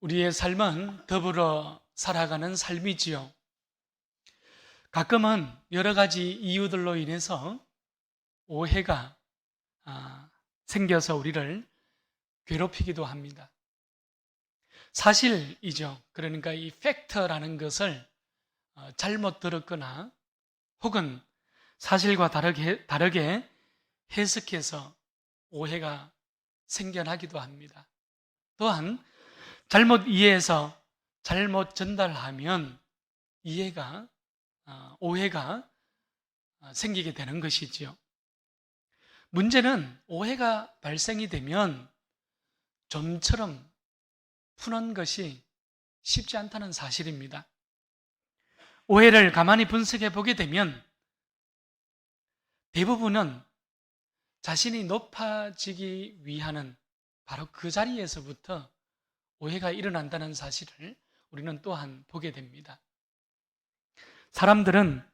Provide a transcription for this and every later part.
우리의 삶은 더불어 살아가는 삶이지요. 가끔은 여러 가지 이유들로 인해서 오해가 생겨서 우리를 괴롭히기도 합니다. 사실이죠. 그러니까 이 팩터라는 것을 잘못 들었거나 혹은 사실과 다르게 해석해서 오해가 생겨나기도 합니다. 또한 잘못 이해해서 잘못 전달하면 오해가 생기게 되는 것이지요. 문제는 오해가 발생이 되면 좀처럼 푸는 것이 쉽지 않다는 사실입니다. 오해를 가만히 분석해 보게 되면 대부분은 자신이 높아지기 위하는 바로 그 자리에서부터 오해가 일어난다는 사실을 우리는 또한 보게 됩니다. 사람들은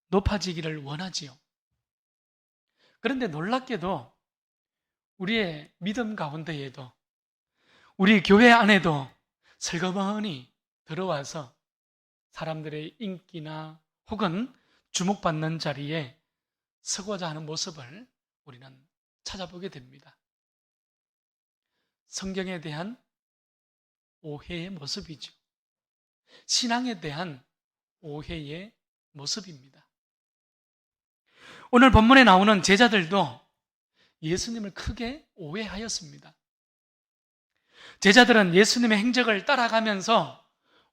높아지기를 원하지요. 그런데 놀랍게도 우리의 믿음 가운데에도 우리 교회 안에도 슬그머니 들어와서 사람들의 인기나 혹은 주목받는 자리에 서고자 하는 모습을 우리는 찾아보게 됩니다. 성경에 대한 오해의 모습이죠. 신앙에 대한 오해의 모습입니다. 오늘 본문에 나오는 제자들도 예수님을 크게 오해하였습니다. 제자들은 예수님의 행적을 따라가면서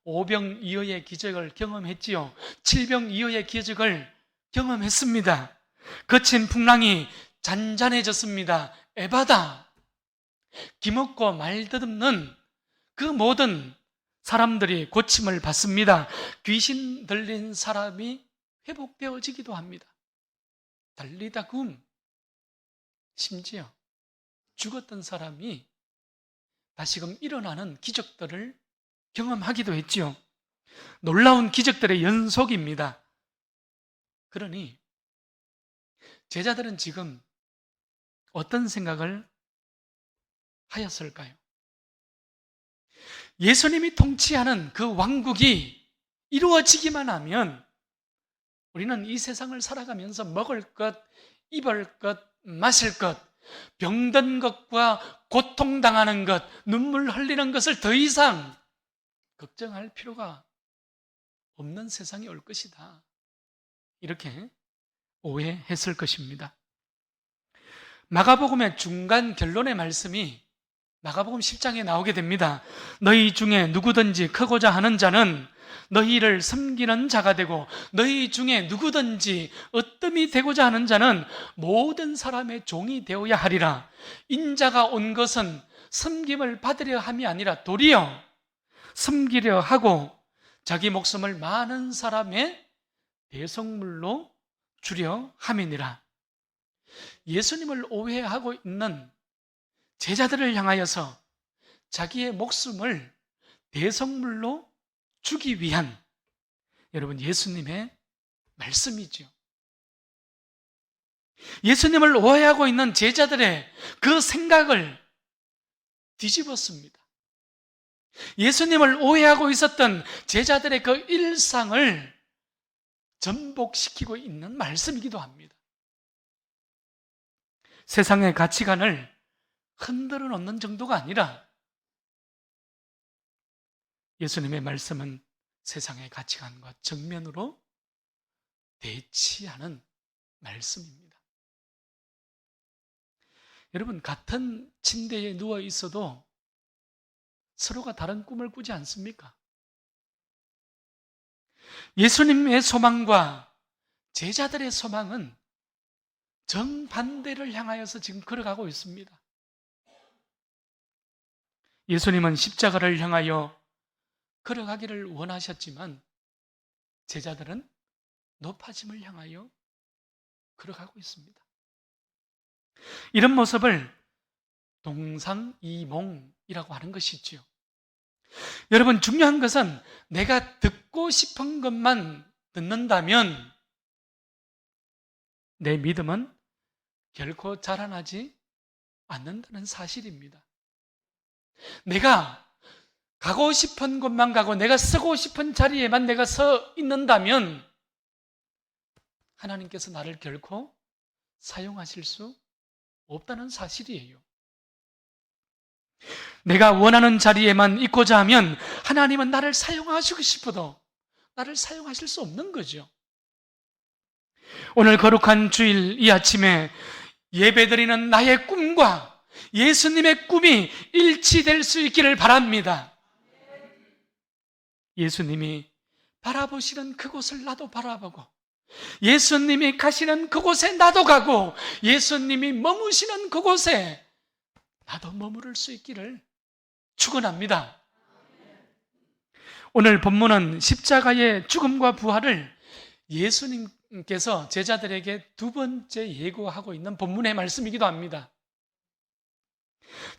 오병이어의 기적을 경험했지요. 칠병이어의 기적을 경험했습니다. 거친 풍랑이 잔잔해졌습니다. 에바다. 기먹고 말 더듬는 그 모든 사람들이 고침을 받습니다. 귀신 들린 사람이 회복되어지기도 합니다. 달리다 굼. 심지어 죽었던 사람이 다시금 일어나는 기적들을 경험하기도 했지요. 놀라운 기적들의 연속입니다. 그러니 제자들은 지금 어떤 생각을 하였을까요? 예수님이 통치하는 그 왕국이 이루어지기만 하면 우리는 이 세상을 살아가면서 먹을 것, 입을 것, 마실 것, 병든 것과 고통당하는 것, 눈물 흘리는 것을 더 이상 걱정할 필요가 없는 세상이 올 것이다. 이렇게 오해했을 것입니다. 마가복음의 중간 결론의 말씀이 마가복음 10장에 나오게 됩니다. 너희 중에 누구든지 크고자 하는 자는 너희를 섬기는 자가 되고 너희 중에 누구든지 으뜸이 되고자 하는 자는 모든 사람의 종이 되어야 하리라. 인자가 온 것은 섬김을 받으려 함이 아니라 도리어 섬기려 하고 자기 목숨을 많은 사람의 대속물로 주려 함이니라. 예수님을 오해하고 있는 제자들을 향하여서 자기의 목숨을 대속물로 주기 위한 여러분 예수님의 말씀이죠. 예수님을 오해하고 있는 제자들의 그 생각을 뒤집었습니다. 예수님을 오해하고 있었던 제자들의 그 일상을 전복시키고 있는 말씀이기도 합니다. 세상의 가치관을 흔들어 놓는 정도가 아니라 예수님의 말씀은 세상의 가치관과 정면으로 대치하는 말씀입니다. 여러분, 같은 침대에 누워 있어도 서로가 다른 꿈을 꾸지 않습니까? 예수님의 소망과 제자들의 소망은 정반대를 향하여서 지금 걸어가고 있습니다. 예수님은 십자가를 향하여 걸어가기를 원하셨지만 제자들은 높아짐을 향하여 걸어가고 있습니다. 이런 모습을 동상이몽이라고 하는 것이지요. 여러분, 중요한 것은 내가 듣고 싶은 것만 듣는다면 내 믿음은 결코 자라나지 않는다는 사실입니다. 내가 가고 싶은 곳만 가고 내가 서고 싶은 자리에만 내가 서 있는다면 하나님께서 나를 결코 사용하실 수 없다는 사실이에요. 내가 원하는 자리에만 있고자 하면 하나님은 나를 사용하시고 싶어도 나를 사용하실 수 없는 거죠. 오늘 거룩한 주일 이 아침에 예배드리는 나의 꿈과 예수님의 꿈이 일치될 수 있기를 바랍니다. 예수님이 바라보시는 그곳을 나도 바라보고, 예수님이 가시는 그곳에 나도 가고, 예수님이 머무시는 그곳에 나도 머무를 수 있기를 축원합니다. 오늘 본문은 십자가의 죽음과 부활을 예수님께서 제자들에게 두 번째 예고하고 있는 본문의 말씀이기도 합니다.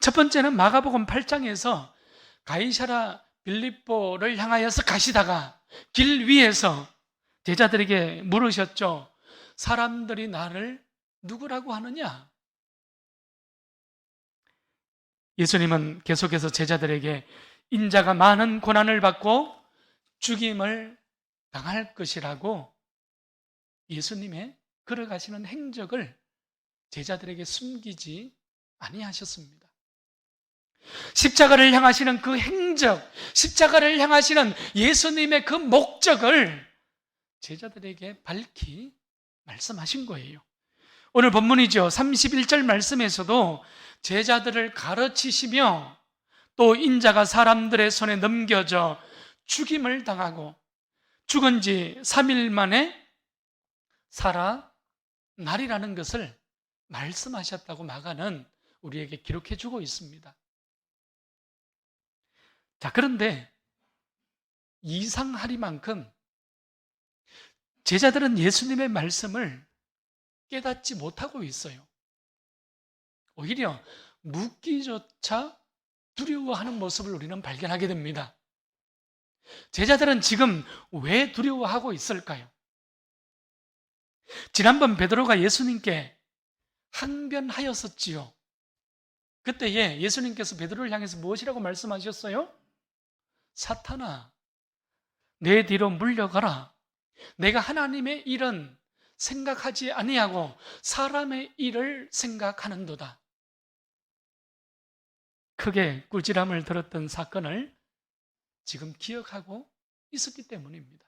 첫 번째는 마가복음 8장에서 가이사랴 빌립보를 향하여서 가시다가 길 위에서 제자들에게 물으셨죠. 사람들이 나를 누구라고 하느냐? 예수님은 계속해서 제자들에게 인자가 많은 고난을 받고 죽임을 당할 것이라고 예수님의 걸어가시는 행적을 제자들에게 숨기지 아니하셨습니다. 십자가를 향하시는 그 행적, 십자가를 향하시는 예수님의 그 목적을 제자들에게 밝히 말씀하신 거예요. 오늘 본문이죠. 31절 말씀에서도 제자들을 가르치시며 또 인자가 사람들의 손에 넘겨져 죽임을 당하고 죽은 지 3일 만에 살아나리라는 것을 말씀하셨다고 마가는 우리에게 기록해 주고 있습니다. 자, 그런데 이상하리만큼 제자들은 예수님의 말씀을 깨닫지 못하고 있어요. 오히려 묻기조차 두려워하는 모습을 우리는 발견하게 됩니다. 제자들은 지금 왜 두려워하고 있을까요? 지난번 베드로가 예수님께 항변하였었지요. 그때에 예수님께서 베드로를 향해서 무엇이라고 말씀하셨어요? 사탄아, 내 뒤로 물러가라. 내가 하나님의 일은 생각하지 아니하고 사람의 일을 생각하는도다. 크게 꾸지람을 들었던 사건을 지금 기억하고 있었기 때문입니다.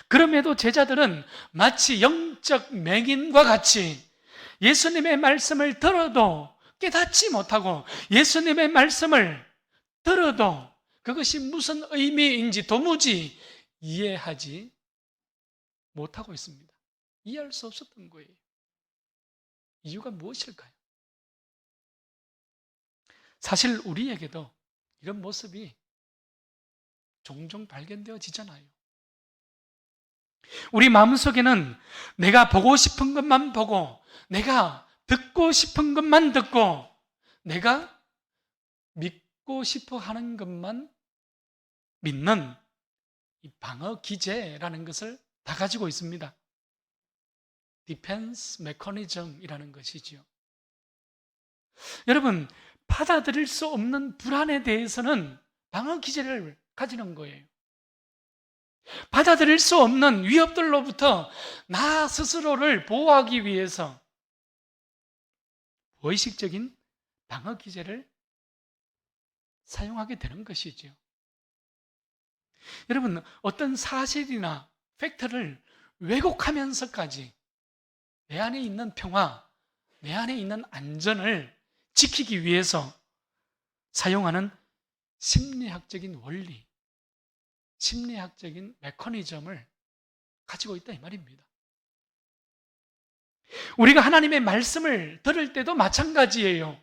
그럼에도 제자들은 마치 영적 맹인과 같이 예수님의 말씀을 들어도 깨닫지 못하고 예수님의 말씀을 들어도 그것이 무슨 의미인지 도무지 이해하지 못하고 있습니다. 이해할 수 없었던 거예요. 이유가 무엇일까요? 사실 우리에게도 이런 모습이 종종 발견되어지잖아요. 우리 마음속에는 내가 보고 싶은 것만 보고, 내가 듣고 싶은 것만 듣고, 내가 믿고 싶어 하는 것만 믿는 이 방어 기제라는 것을 다 가지고 있습니다. 디펜스 메커니즘이라는 것이지요. 여러분, 받아들일 수 없는 불안에 대해서는 방어 기제를 가지는 거예요. 받아들일 수 없는 위협들로부터 나 스스로를 보호하기 위해서 의식적인 방어 기제를 사용하게 되는 것이죠. 여러분, 어떤 사실이나 팩트를 왜곡하면서까지 내 안에 있는 평화, 내 안에 있는 안전을 지키기 위해서 사용하는 심리학적인 원리, 심리학적인 메커니즘을 가지고 있다 이 말입니다. 우리가 하나님의 말씀을 들을 때도 마찬가지예요.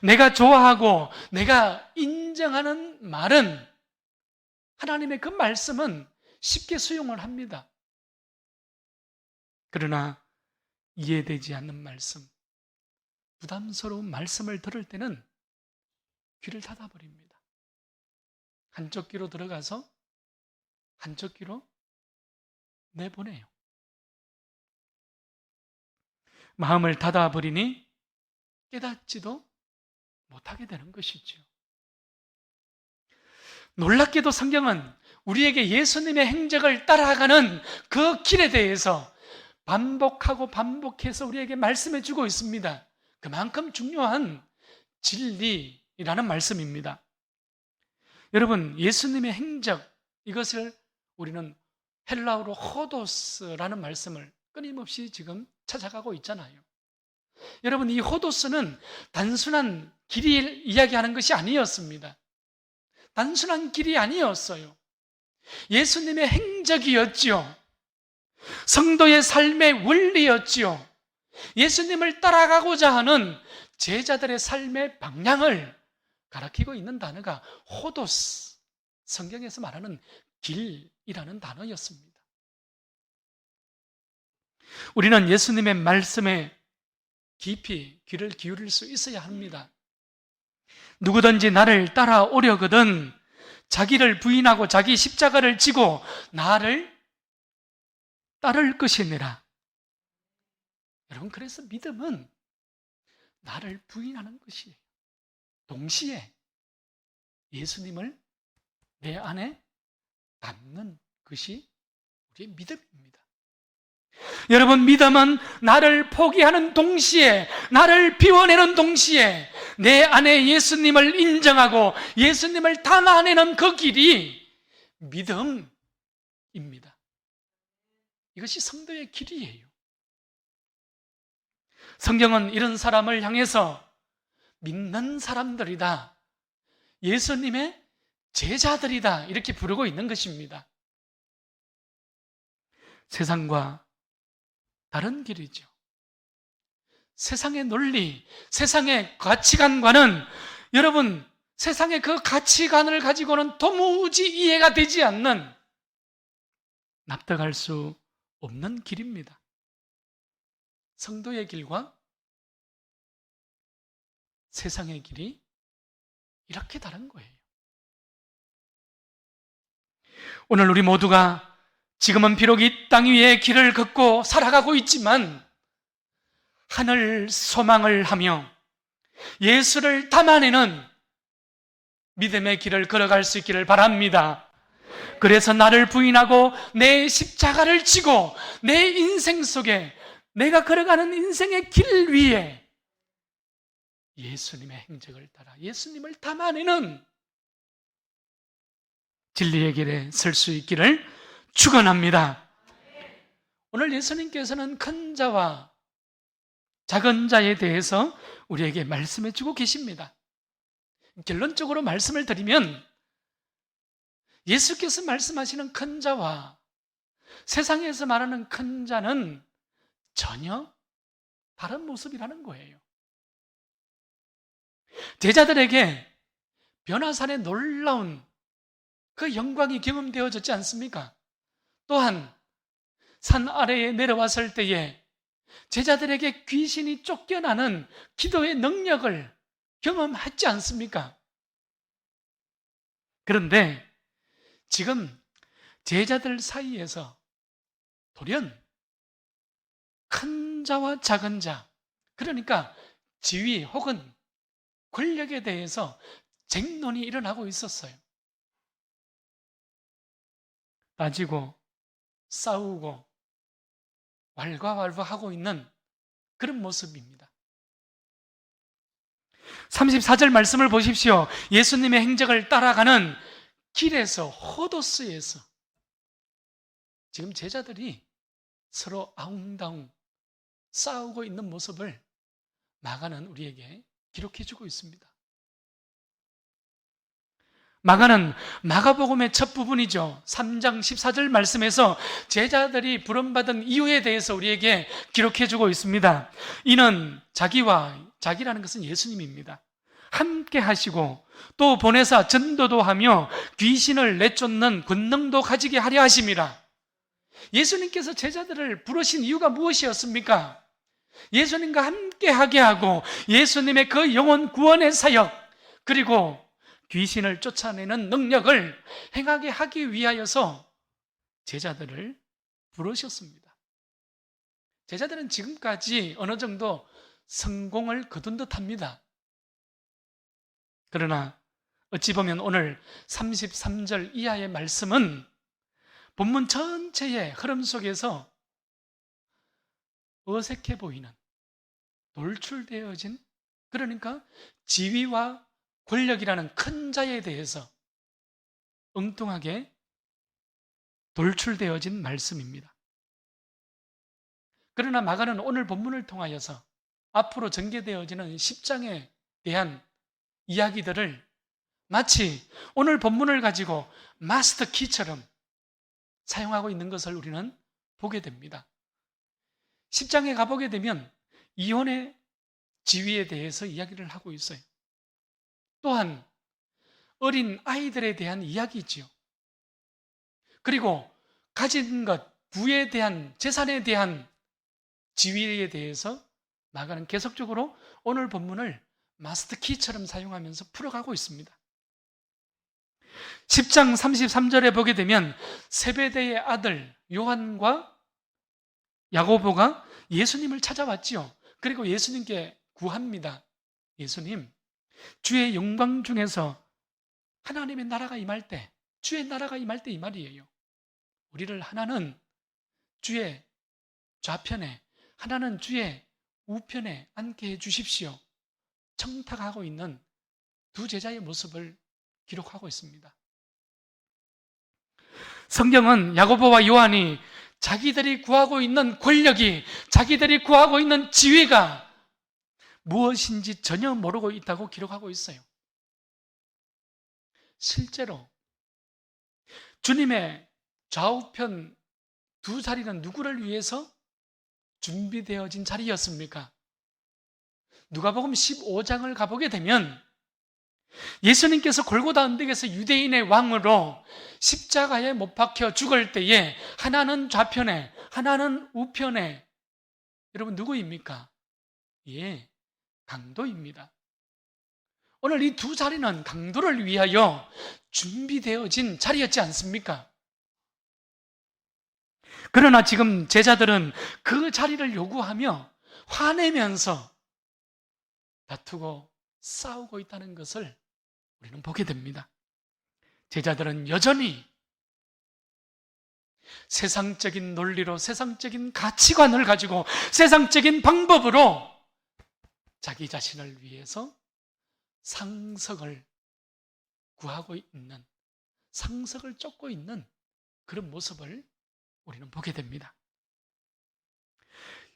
내가 좋아하고 내가 인정하는 말은 하나님의 그 말씀은 쉽게 수용을 합니다. 그러나 이해되지 않는 말씀, 부담스러운 말씀을 들을 때는 귀를 닫아버립니다. 한쪽 귀로 들어가서 한쪽 귀로 내보내요. 마음을 닫아버리니 깨닫지도 못하게 되는 것이죠. 놀랍게도 성경은 우리에게 예수님의 행적을 따라가는 그 길에 대해서 반복하고 반복해서 우리에게 말씀해 주고 있습니다. 그만큼 중요한 진리라는 말씀입니다. 여러분, 예수님의 행적, 이것을 우리는 헬라어로 호도스라는 말씀을 끊임없이 지금 찾아가고 있잖아요. 여러분, 이 호도스는 단순한 길이 이야기하는 것이 아니었습니다. 단순한 길이 아니었어요. 예수님의 행적이었지요. 성도의 삶의 원리였지요. 예수님을 따라가고자 하는 제자들의 삶의 방향을 가리키고 있는 단어가 호도스, 성경에서 말하는 길이라는 단어였습니다. 우리는 예수님의 말씀에 깊이 귀를 기울일 수 있어야 합니다. 누구든지 나를 따라오려거든 자기를 부인하고 자기 십자가를 지고 나를 따를 것이니라. 여러분, 그래서 믿음은 나를 부인하는 것이에요. 동시에 예수님을 내 안에 담는 것이 우리의 믿음입니다. 여러분, 믿음은 나를 포기하는 동시에, 나를 비워내는 동시에 내 안에 예수님을 인정하고 예수님을 담아내는 그 길이 믿음입니다. 이것이 성도의 길이에요. 성경은 이런 사람을 향해서 믿는 사람들이다, 예수님의 제자들이다, 이렇게 부르고 있는 것입니다. 세상과 다른 길이죠. 세상의 논리, 세상의 가치관과는, 여러분, 세상의 그 가치관을 가지고는 도무지 이해가 되지 않는, 납득할 수 없는 길입니다. 성도의 길과 세상의 길이 이렇게 다른 거예요. 오늘 우리 모두가 지금은 비록 이 땅 위에 길을 걷고 살아가고 있지만 하늘 소망을 하며 예수를 담아내는 믿음의 길을 걸어갈 수 있기를 바랍니다. 그래서 나를 부인하고 내 십자가를 지고 내 인생 속에, 내가 걸어가는 인생의 길 위에 예수님의 행적을 따라 예수님을 담아내는 진리의 길에 설 수 있기를 축원합니다. 오늘 예수님께서는 큰 자와 작은 자에 대해서 우리에게 말씀해 주고 계십니다. 결론적으로 말씀을 드리면 예수께서 말씀하시는 큰 자와 세상에서 말하는 큰 자는 전혀 다른 모습이라는 거예요. 제자들에게 변화산의 놀라운 그 영광이 경험되어졌지 않습니까? 또한 산 아래에 내려왔을 때에 제자들에게 귀신이 쫓겨나는 기도의 능력을 경험했지 않습니까? 그런데 지금 제자들 사이에서 돌연 큰 자와 작은 자, 그러니까 지위 혹은 권력에 대해서 쟁론이 일어나고 있었어요. 따지고 싸우고 왈가왈부하고 있는 그런 모습입니다. 34절 말씀을 보십시오. 예수님의 행적을 따라가는 길에서, 호도스에서 지금 제자들이 서로 아웅다웅 싸우고 있는 모습을 마가는 우리에게 기록해주고 있습니다. 마가는 마가복음의 첫 부분이죠. 3장 14절 말씀에서 제자들이 부름받은 이유에 대해서 우리에게 기록해주고 있습니다. 이는 자기라는 것은 예수님입니다. 함께 하시고 또 보내사 전도도 하며 귀신을 내쫓는 권능도 가지게 하려 하심이라. 예수님께서 제자들을 부르신 이유가 무엇이었습니까? 예수님과 함께 하게 하고 예수님의 그 영혼 구원의 사역, 그리고 귀신을 쫓아내는 능력을 행하게 하기 위하여서 제자들을 부르셨습니다. 제자들은 지금까지 어느 정도 성공을 거둔 듯합니다. 그러나 어찌 보면 오늘 33절 이하의 말씀은 본문 전체의 흐름 속에서 어색해 보이는, 돌출되어진, 그러니까 지위와 권력이라는 큰 자에 대해서 엉뚱하게 돌출되어진 말씀입니다. 그러나 마가는 오늘 본문을 통하여서 앞으로 전개되어지는 10장에 대한 이야기들을 마치 오늘 본문을 가지고 마스터 키처럼 사용하고 있는 것을 우리는 보게 됩니다. 10장에 가보게 되면 이혼의 지위에 대해서 이야기를 하고 있어요. 또한 어린 아이들에 대한 이야기지요. 그리고 가진 것, 부에 대한, 재산에 대한 지위에 대해서 마가는 계속적으로 오늘 본문을 마스터 키처럼 사용하면서 풀어가고 있습니다. 10장 33절에 보게 되면 세베대의 아들 요한과 야고보가 예수님을 찾아왔지요. 그리고 예수님께 구합니다. 예수님, 주의 영광 중에서 하나님의 나라가 임할 때, 주의 나라가 임할 때 이 말이에요. 우리를 하나는 주의 좌편에, 하나는 주의 우편에 앉게 해 주십시오. 청탁하고 있는 두 제자의 모습을 기록하고 있습니다. 성경은 야고보와 요한이 자기들이 구하고 있는 권력이, 자기들이 구하고 있는 지위가 무엇인지 전혀 모르고 있다고 기록하고 있어요. 실제로 주님의 좌우편 두 자리는 누구를 위해서 준비되어진 자리였습니까? 누가복음 15장을 가보게 되면 예수님께서 골고다 언덕에서 유대인의 왕으로 십자가에 못 박혀 죽을 때에 하나는 좌편에, 하나는 우편에, 여러분 누구입니까? 예, 강도입니다. 오늘 이 두 자리는 강도를 위하여 준비되어진 자리였지 않습니까? 그러나 지금 제자들은 그 자리를 요구하며 화내면서 다투고 싸우고 있다는 것을 우리는 보게 됩니다. 제자들은 여전히 세상적인 논리로, 세상적인 가치관을 가지고, 세상적인 방법으로 자기 자신을 위해서 상석을 구하고 있는, 상석을 쫓고 있는 그런 모습을 우리는 보게 됩니다.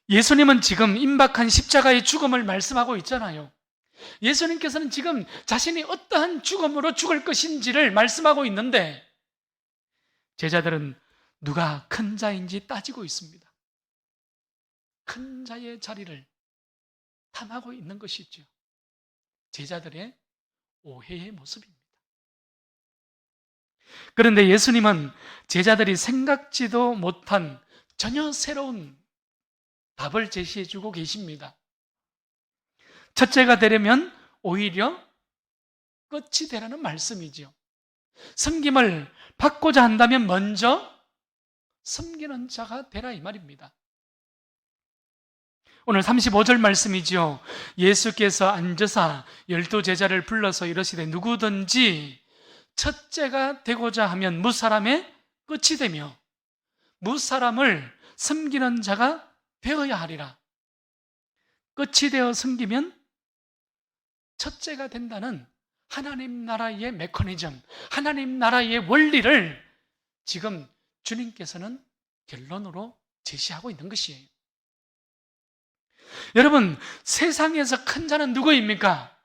예수님은 지금 임박한 십자가의 죽음을 말씀하고 있잖아요. 예수님께서는 지금 자신이 어떠한 죽음으로 죽을 것인지를 말씀하고 있는데 제자들은 누가 큰 자인지 따지고 있습니다. 큰 자의 자리를 탐하고 있는 것이죠. 제자들의 오해의 모습입니다. 그런데 예수님은 제자들이 생각지도 못한 전혀 새로운 답을 제시해 주고 계십니다. 첫째가 되려면 오히려 끝이 되라는 말씀이죠. 섬김을 받고자 한다면 먼저 섬기는 자가 되라 이 말입니다. 오늘 35절 말씀이죠. 예수께서 앉으사 12제자를 불러서 이르시되 누구든지 첫째가 되고자 하면 무사람의 끝이 되며 무사람을 섬기는 자가 되어야 하리라. 끝이 되어 섬기면 첫째가 된다는 하나님 나라의 메커니즘, 하나님 나라의 원리를 지금 주님께서는 결론으로 제시하고 있는 것이에요. 여러분, 세상에서 큰 자는 누구입니까?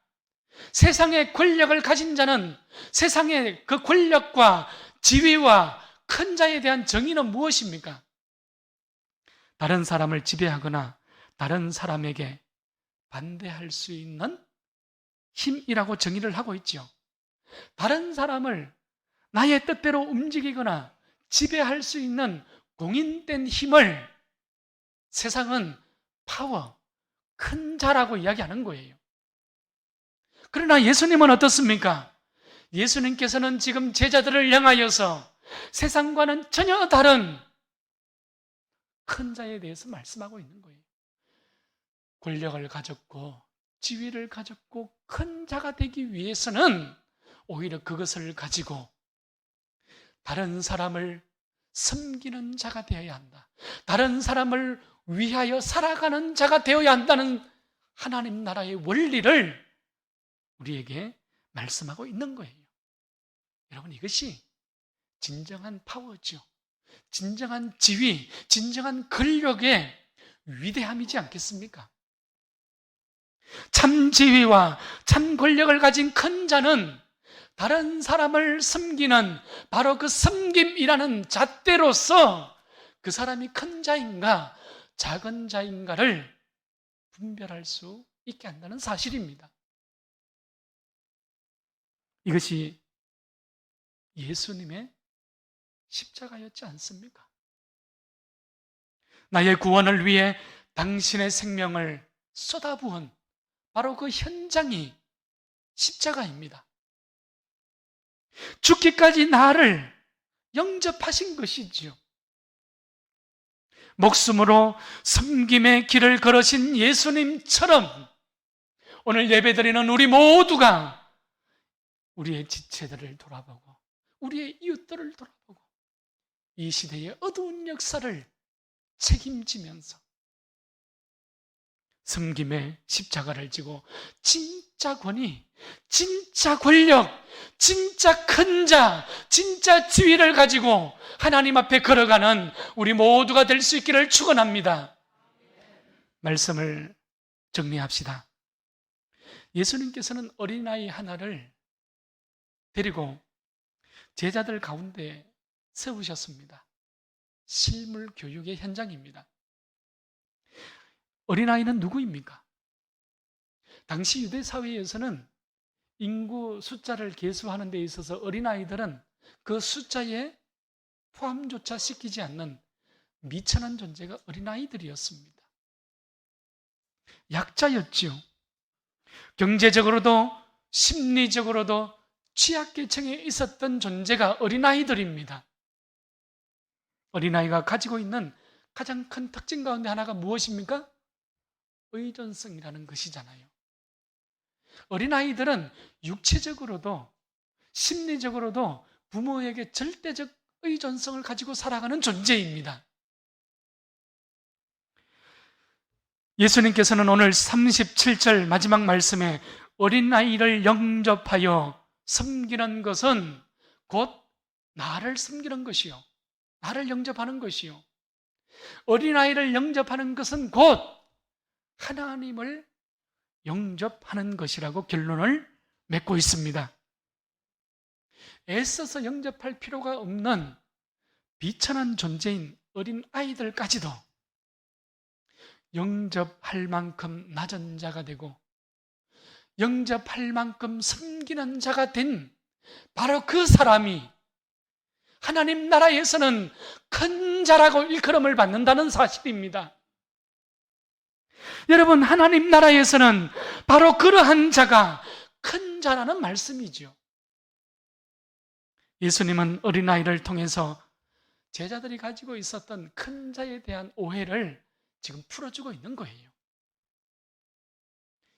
세상의 권력을 가진 자는, 세상의 그 권력과 지위와 큰 자에 대한 정의는 무엇입니까? 다른 사람을 지배하거나 다른 사람에게 반대할 수 있는 힘이라고 정의를 하고 있죠. 다른 사람을 나의 뜻대로 움직이거나 지배할 수 있는 공인된 힘을 세상은 파워, 큰 자라고 이야기하는 거예요. 그러나 예수님은 어떻습니까? 예수님께서는 지금 제자들을 향하여서 세상과는 전혀 다른 큰 자에 대해서 말씀하고 있는 거예요. 권력을 가졌고 지위를 가졌고 큰 자가 되기 위해서는 오히려 그것을 가지고 다른 사람을 섬기는 자가 되어야 한다. 다른 사람을 위하여 살아가는 자가 되어야 한다는 하나님 나라의 원리를 우리에게 말씀하고 있는 거예요. 여러분, 이것이 진정한 파워죠. 진정한 지위, 진정한 권력의 위대함이지 않겠습니까? 참 지위와 참 권력을 가진 큰 자는 다른 사람을 섬기는 바로 그 섬김이라는 잣대로서 그 사람이 큰 자인가 작은 자인가를 분별할 수 있게 한다는 사실입니다. 이것이 예수님의 십자가였지 않습니까? 나의 구원을 위해 당신의 생명을 쏟아부은 바로 그 현장이 십자가입니다. 죽기까지 나를 영접하신 것이지요. 목숨으로 섬김의 길을 걸으신 예수님처럼 오늘 예배드리는 우리 모두가 우리의 지체들을 돌아보고 우리의 이웃들을 돌아보고 이 시대의 어두운 역사를 책임지면서 섬김의 십자가를 지고 진짜 권위, 진짜 권력, 진짜 큰 자, 진짜 지위를 가지고 하나님 앞에 걸어가는 우리 모두가 될 수 있기를 축원합니다. 말씀을 정리합시다. 예수님께서는 어린아이 하나를 데리고 제자들 가운데 세우셨습니다. 실물 교육의 현장입니다. 어린아이는 누구입니까? 당시 유대 사회에서는 인구 숫자를 계수하는 데 있어서 어린아이들은 그 숫자에 포함조차 시키지 않는 미천한 존재가 어린아이들이었습니다. 약자였지요. 경제적으로도 심리적으로도 취약계층에 있었던 존재가 어린아이들입니다. 어린아이가 가지고 있는 가장 큰 특징 가운데 하나가 무엇입니까? 의존성이라는 것이잖아요. 어린아이들은 육체적으로도 심리적으로도 부모에게 절대적 의존성을 가지고 살아가는 존재입니다. 예수님께서는 오늘 37절 마지막 말씀에 어린아이를 영접하여 섬기는 것은 곧 나를 섬기는 것이요, 나를 영접하는 것이요, 어린아이를 영접하는 것은 곧 하나님을 영접하는 것이라고 결론을 맺고 있습니다. 애써서 영접할 필요가 없는 비천한 존재인 어린아이들까지도 영접할 만큼 낮은 자가 되고 영접할 만큼 섬기는 자가 된 바로 그 사람이 하나님 나라에서는 큰 자라고 일컬음을 받는다는 사실입니다. 여러분, 하나님 나라에서는 바로 그러한 자가 큰 자라는 말씀이죠. 예수님은 어린아이를 통해서 제자들이 가지고 있었던 큰 자에 대한 오해를 지금 풀어주고 있는 거예요.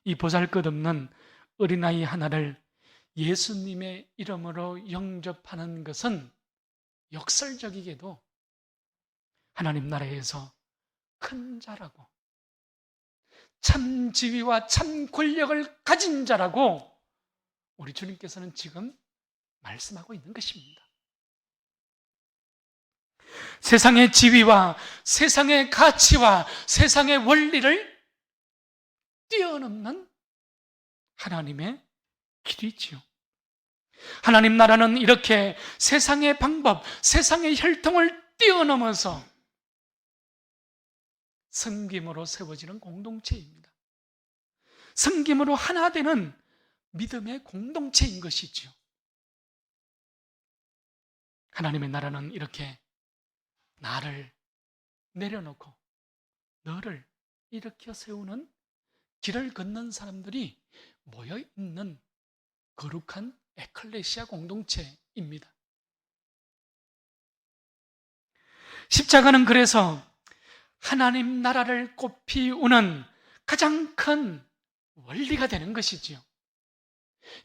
이 보잘것없는 어린아이 하나를 예수님의 이름으로 영접하는 것은 역설적이게도 하나님 나라에서 큰 자라고 참 지위와 참 권력을 가진 자라고 우리 주님께서는 지금 말씀하고 있는 것입니다. 세상의 지위와 세상의 가치와 세상의 원리를 뛰어넘는 하나님의 길이지요. 하나님 나라는 이렇게 세상의 방법, 세상의 혈통을 뛰어넘어서 섬김으로 세워지는 공동체입니다. 섬김으로 하나 되는 믿음의 공동체인 것이지요. 하나님의 나라는 이렇게 나를 내려놓고 너를 일으켜 세우는 길을 걷는 사람들이 모여있는 거룩한 에클레시아 공동체입니다. 십자가는 그래서 하나님 나라를 꽃피우는 가장 큰 원리가 되는 것이지요.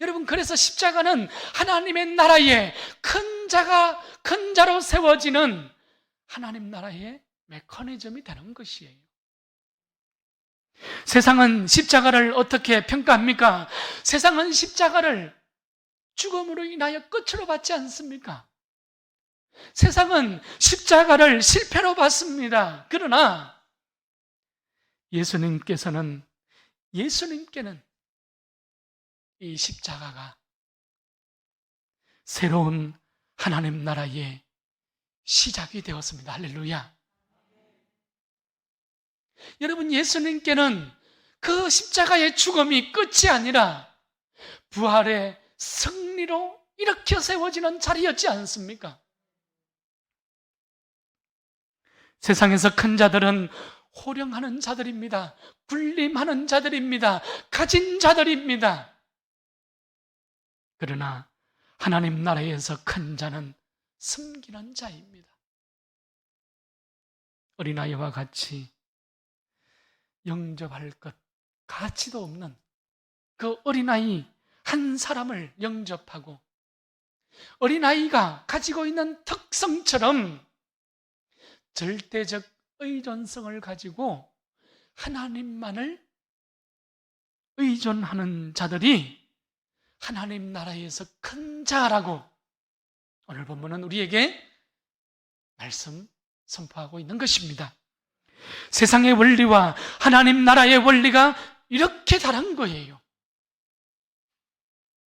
여러분, 그래서 십자가는 하나님의 나라에 큰 자로 세워지는 하나님 나라의 메커니즘이 되는 것이에요. 세상은 십자가를 어떻게 평가합니까? 세상은 십자가를 죽음으로 인하여 끝으로 받지 않습니까? 세상은 십자가를 실패로 봤습니다. 그러나 예수님께는 이 십자가가 새로운 하나님 나라의 시작이 되었습니다. 할렐루야. 여러분, 예수님께는 그 십자가의 죽음이 끝이 아니라 부활의 승리로 일으켜 세워지는 자리였지 않습니까? 세상에서 큰 자들은 호령하는 자들입니다. 군림하는 자들입니다. 가진 자들입니다. 그러나 하나님 나라에서 큰 자는 숨기는 자입니다. 어린아이와 같이 영접할 것 가치도 없는 그 어린아이 한 사람을 영접하고, 어린아이가 가지고 있는 특성처럼 절대적 의존성을 가지고 하나님만을 의존하는 자들이 하나님 나라에서 큰 자라고 오늘 본문은 우리에게 말씀 선포하고 있는 것입니다. 세상의 원리와 하나님 나라의 원리가 이렇게 다른 거예요.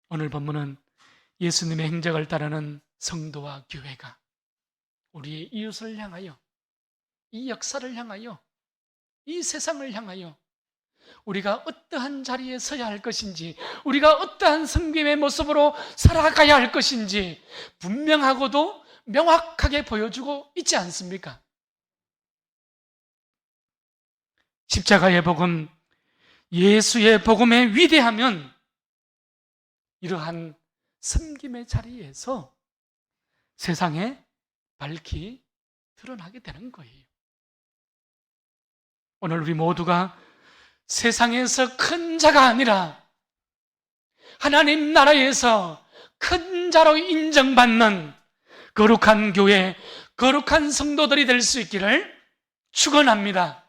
오늘 본문은 예수님의 행적을 따르는 성도와 교회가 우리의 이웃을 향하여, 이 역사를 향하여, 이 세상을 향하여 우리가 어떠한 자리에 서야 할 것인지, 우리가 어떠한 섬김의 모습으로 살아가야 할 것인지 분명하고도 명확하게 보여주고 있지 않습니까? 십자가의 복음, 예수의 복음의 위대하면 이러한 섬김의 자리에서 세상에 밝히 드러나게 되는 거예요. 오늘 우리 모두가 세상에서 큰 자가 아니라 하나님 나라에서 큰 자로 인정받는 거룩한 교회, 거룩한 성도들이 될 수 있기를 축원합니다.